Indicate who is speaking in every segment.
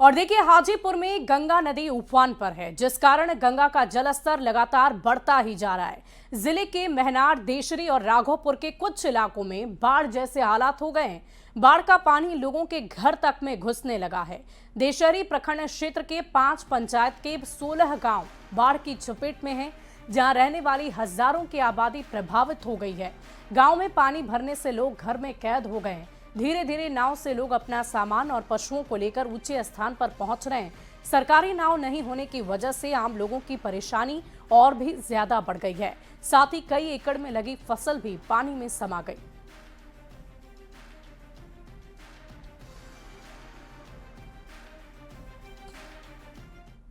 Speaker 1: और देखिए, हाजीपुर में गंगा नदी उफान पर है, जिस कारण गंगा का जलस्तर लगातार बढ़ता ही जा रहा है। जिले के महनार, देशरी और राघोपुर के कुछ इलाकों में बाढ़ जैसे हालात हो गए हैं। बाढ़ का पानी लोगों के घर तक में घुसने लगा है। देशरी प्रखंड क्षेत्र के 5 पंचायत के 16 गांव बाढ़ की चपेट में हैं, जहां रहने वाली हजारों की आबादी प्रभावित हो गई है। गांव में पानी भरने से लोग घर में कैद हो गए हैं। धीरे धीरे नाव से लोग अपना सामान और पशुओं को लेकर ऊंचे स्थान पर पहुंच रहे हैं। सरकारी नाव नहीं होने की वजह से आम लोगों की परेशानी और भी ज्यादा बढ़ गई है। साथ ही कई एकड़ में लगी फसल भी पानी में समा गई।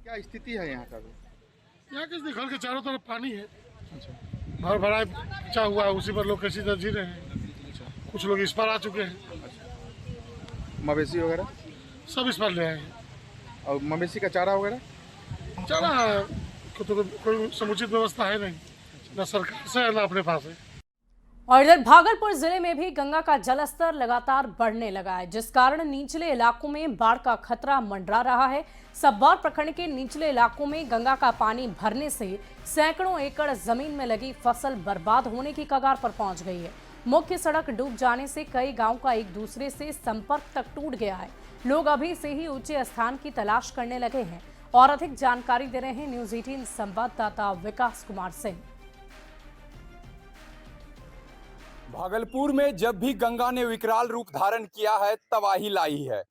Speaker 2: क्या स्थिति है यहाँ का?
Speaker 3: यहाँ किसी घर के चारों तरफ पानी है। भर भरा बचा हुआ है, उसी पर लोग कैसी तरह जी रहे हैं। कुछ लोग इस पर आ चुके हैं।
Speaker 2: मवेशी वगैरह
Speaker 3: सब इस पर ले आए हैं।
Speaker 2: और मवेशी का चारा वगैरह?
Speaker 3: चारा तो कोई समुचित व्यवस्था है नहीं, न सरकार से है न अपने पास है।
Speaker 1: और इधर भागलपुर जिले में भी गंगा का जलस्तर लगातार बढ़ने लगा है, जिस कारण निचले इलाकों में बाढ़ का खतरा मंडरा रहा है। सबौर प्रखंड के निचले इलाकों में गंगा का पानी भरने से सैकड़ों एकड़ जमीन में लगी फसल बर्बाद होने की कगार पर पहुंच गई है। मुख्य सड़क डूब जाने से कई गांव का एक दूसरे से संपर्क तक टूट गया है। लोग अभी से ही ऊंचे स्थान की तलाश करने लगे हैं। और अधिक जानकारी दे रहे हैं न्यूज 18 संवाददाता विकास कुमार सिंह।
Speaker 4: भागलपुर में जब भी गंगा ने विकराल रूप धारण किया है, तबाही लाई है।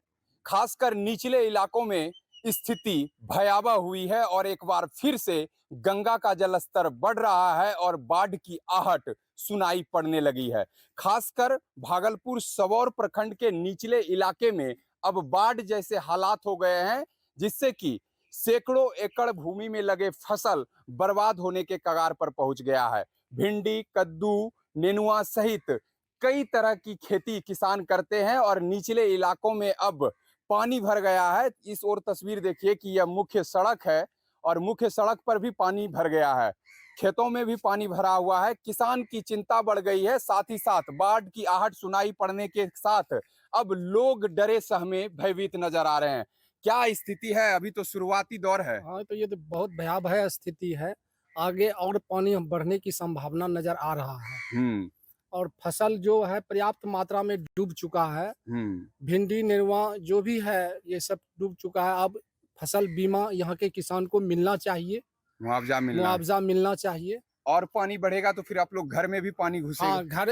Speaker 4: खासकर निचले इलाकों में स्थिति भयावह हुई है और एक बार फिर से गंगा का जलस्तर बढ़ रहा है और बाढ़ की आहट सुनाई पड़ने लगी है। खासकर भागलपुर सबौर प्रखंड के निचले इलाके में अब बाढ़ जैसे हालात हो गए हैं, जिससे कि सैकड़ों एकड़ भूमि में लगे फसल बर्बाद होने के कगार पर पहुंच गया है। भिंडी, कद्दू, नेनुआ सहित कई तरह की खेती किसान करते हैं और निचले इलाकों में अब पानी भर गया है। इस ओर तस्वीर देखिए कि यह मुख्य सड़क है और मुख्य सड़क पर भी पानी भर गया है। खेतों में भी पानी भरा हुआ है। किसान की चिंता बढ़ गई है। साथ ही साथ बाढ़ की आहट सुनाई पड़ने के साथ अब लोग डरे सहमे भयभीत नजर आ रहे हैं। क्या स्थिति है? अभी तो शुरुआती दौर है।
Speaker 5: हाँ, तो ये तो बहुत भयावह स्थिति है। आगे और पानी बढ़ने की संभावना नजर आ रहा है। और फसल जो है पर्याप्त मात्रा में डूब चुका है। भिंडी, नेनुआ जो भी है ये सब डूब चुका है। अब फसल बीमा यहाँ के किसान को मिलना चाहिए, मुआवजा मिलना चाहिए।
Speaker 4: और पानी बढ़ेगा तो फिर आप लोग घर में भी पानी घुसेगा।
Speaker 5: हाँ, घर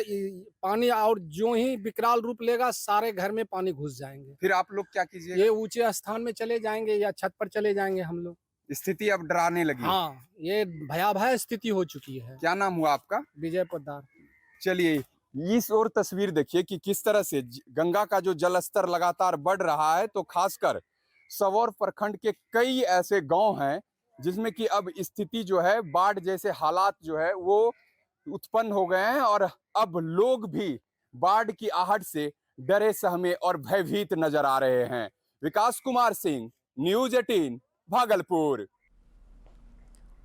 Speaker 5: पानी और जो ही विकराल रूप लेगा सारे घर में पानी घुस जाएंगे।
Speaker 4: फिर आप लोग क्या कीजिए?
Speaker 5: ये ऊंचे स्थान में चले जाएंगे या छत पर चले जाएंगे हम लोग।
Speaker 4: स्थिति अब डराने लगी।
Speaker 5: हाँ, ये भयावह स्थिति हो चुकी है।
Speaker 4: क्या नाम हुआ आपका?
Speaker 5: विजय पोद्दार।
Speaker 4: चलिए इस और तस्वीर देखिए कि किस तरह से गंगा का जो जलस्तर लगातार बढ़ रहा है। तो खासकर सबौर प्रखंड के कई ऐसे गांव हैं जिसमें कि अब स्थिति जो है बाढ़ जैसे हालात जो है वो उत्पन्न हो गए हैं और अब लोग भी बाढ़ की आहट से डरे सहमे और भयभीत नजर आ रहे हैं। विकास कुमार सिंह, न्यूज 18 भागलपुर।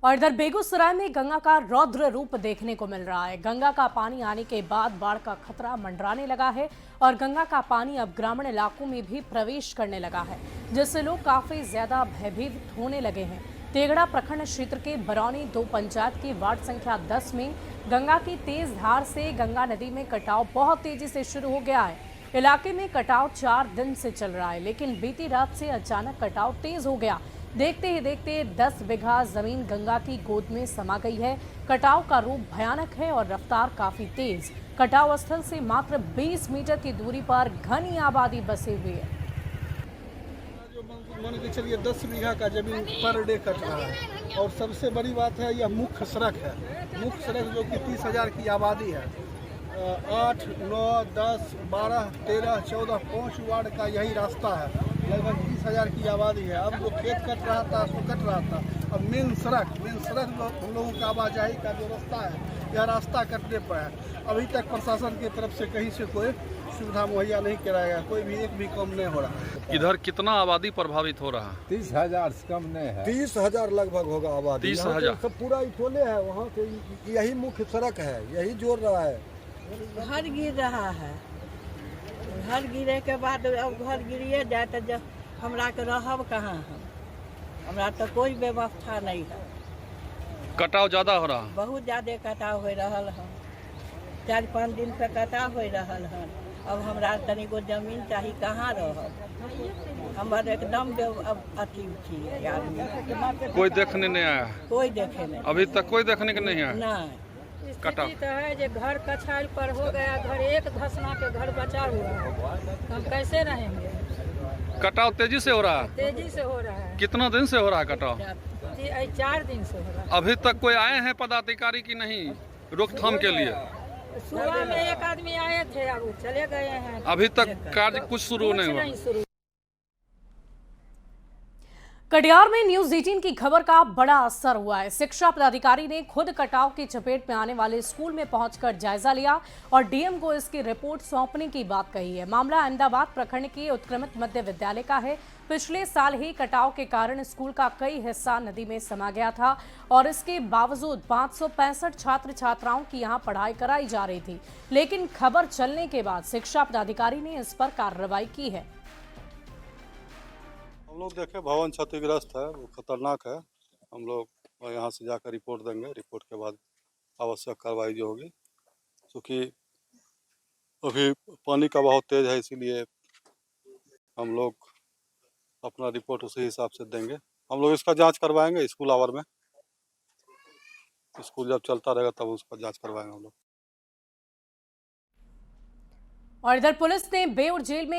Speaker 1: और इधर बेगूसराय में गंगा का रौद्र रूप देखने को मिल रहा है। गंगा का पानी आने के बाद बाढ़ का खतरा मंडराने लगा है और गंगा का पानी अब ग्रामीण इलाकों में भी प्रवेश करने लगा है, जिससे लोग काफी ज्यादा भयभीत होने लगे हैं। तेगड़ा प्रखंड क्षेत्र के बरौनी 2 पंचायत की वार्ड संख्या 10 में गंगा की तेज धार से गंगा नदी में कटाव बहुत तेजी से शुरू हो गया है। इलाके में कटाव 4 दिन से चल रहा है, लेकिन बीती रात से अचानक कटाव तेज हो गया। देखते ही देखते 10 बीघा जमीन गंगा की गोद में समा गई है। कटाव का रूप भयानक है और रफ्तार काफी तेज। कटाव स्थल से मात्र 20 मीटर की दूरी पर घनी आबादी बसी हुई है।
Speaker 6: मान के चलिए 10 बीघा का जमीन पर डे कट रहा है। और सबसे बड़ी बात है यह मुख्य सड़क है। मुख्य सड़क जो कि 30,000 की आबादी है। 8, 9, 10, 12, 13, 14 5 वार्ड का यही रास्ता है। लगभग 30,000 की आबादी है। अब जो खेत कट रहा था तो कट रहा था। अब मेन सड़क हम लोगों का आवाजाही का जो रास्ता है, यह रास्ता कटने पर है। अभी तक प्रशासन की तरफ से कहीं से कोई सुविधा मुहैया नहीं कराया गया। कोई भी एक भी काम नहीं हो रहा।
Speaker 7: इधर कितना आबादी प्रभावित हो रहा है?
Speaker 8: 30,000 से कम नहीं है।
Speaker 6: 30,000 लगभग होगा आबादी।
Speaker 7: 30,000
Speaker 6: सब पूरा इटोले है। वहाँ से यही मुख्य सड़क है, यही जोड़ रहा है।
Speaker 9: घर गिर रहा है। घर गिरे के बाद अब घर गिरिए जाए तो हमरा के रहब कहाँ हम, हमरा तो कोई व्यवस्था नहीं है।
Speaker 7: कटाव ज्यादा हो रहा है।
Speaker 9: बहुत ज्यादा कटाव हो रहल है, 4-5 दिन पे कटाव हो रहल है। अब हमरा तनिको जमीन चाहिए, कहाँ रहब, हमर एकदम अब अथी थी आदमी।
Speaker 7: कोई देखने नहीं आया?
Speaker 9: कोई देखे नहीं,
Speaker 7: अभी तक कोई देखने के नहीं आया।
Speaker 9: नहीं।
Speaker 7: कटाव
Speaker 10: तो है जो घर कछाल पर हो गया, घर एक धसना के घर बचा हुआ है, हम कैसे रहेंगे?
Speaker 7: कटाव तेजी से हो रहा है।
Speaker 10: तेजी से हो रहा है।
Speaker 7: कितना दिन से हो रहा है कटाव?
Speaker 10: 4 दिन से हो रहा है।
Speaker 7: अभी तक कोई आए हैं पदाधिकारी की नहीं रोकथाम के लिए?
Speaker 10: सुबह में एक आदमी आए थे, अब वो चले गए हैं।
Speaker 7: अभी तक कार्य कुछ शुरू नहीं हुआ।
Speaker 10: शुरू।
Speaker 1: कटिहार में न्यूज 18 की खबर का बड़ा असर हुआ है। शिक्षा पदाधिकारी ने खुद कटाव की चपेट में आने वाले स्कूल में पहुंचकर जायजा लिया और डीएम को इसकी रिपोर्ट सौंपने की बात कही है। मामला अहमदाबाद प्रखंड के उत्क्रमित मध्य विद्यालय का है। पिछले साल ही कटाव के कारण स्कूल का कई हिस्सा नदी में समा गया था और इसके बावजूद 565 छात्र छात्राओं की यहां पढ़ाई कराई जा रही थी, लेकिन खबर चलने के बाद शिक्षा पदाधिकारी ने इस पर कार्रवाई की है।
Speaker 11: हम लोग देखे भवन क्षतिग्रस्त है, वो खतरनाक है। हम लोग यहाँ से जाकर रिपोर्ट देंगे, रिपोर्ट के बाद आवश्यक कार्रवाई जो होगी, क्योंकि अभी पानी का बहुत तेज है, इसीलिए हम लोग अपना रिपोर्ट उसी हिसाब से देंगे। हम लोग इसका जांच करवाएंगे स्कूल आवर में, स्कूल जब चलता रहेगा तब उसका जांच करवाएंगे हम लोग।
Speaker 1: और इधर पुलिस ने बेउर जेल में